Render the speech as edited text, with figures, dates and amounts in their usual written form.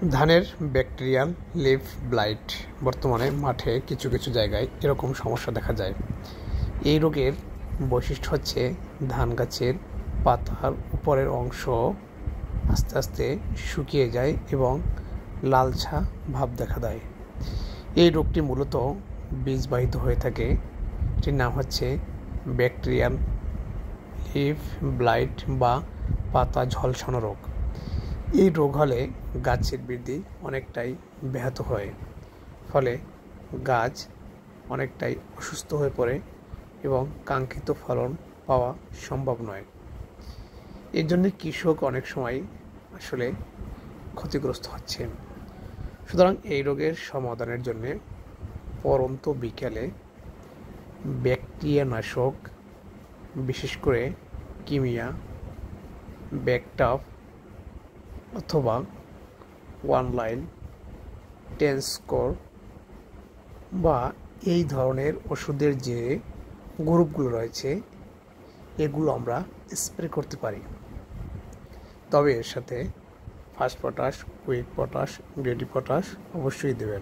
ধানের bacterial leaf blight বর্তমানে মাঠে কিছু কিছু জায়গায় এরকম সমস্যা দেখা যায়। এই রোগের বৈশিষ্ট্য হচ্ছে ধান গাছের পাতার উপরের অংশ আস্তে আস্তে শুকিয়ে যায় এবং লালচা ভাব দেখা দেয়। এই রোগটি মূলত বীজবাহিত হয়ে থাকে। এটির নাম হচ্ছে ব্যাকটেরিয়াল লিফ ব্লাইট বা পাতা ঝলসানো রোগ। এই রোগ হলে গাছের বৃদ্ধি অনেকটাই ব্যাহত হয়, ফলে গাছ অনেকটাই অসুস্থ হয়ে পড়ে এবং কাঙ্ক্ষিত ফলন পাওয়া সম্ভব নয়। এর জন্য কৃষক অনেক সময় আসলে ক্ষতিগ্রস্ত হচ্ছে। সুতরাং এই রোগের সমাধানের জন্য পরন্ত বিকেলে ব্যাকটেরিয়া নাশক, বিশেষ করে কিমিয়া, ব্যাকটাফ অথবা ওয়ানলাইন, টেনস্কোর বা এই ধরনের ওষুধের যে গ্রুপগুলো রয়েছে এগুলো আমরা স্প্রে করতে পারি। তবে এর সাথে ফাস্ট পটাশ, কুইক পটাশ, গ্রেডি পটাশ অবশ্যই দেবেন।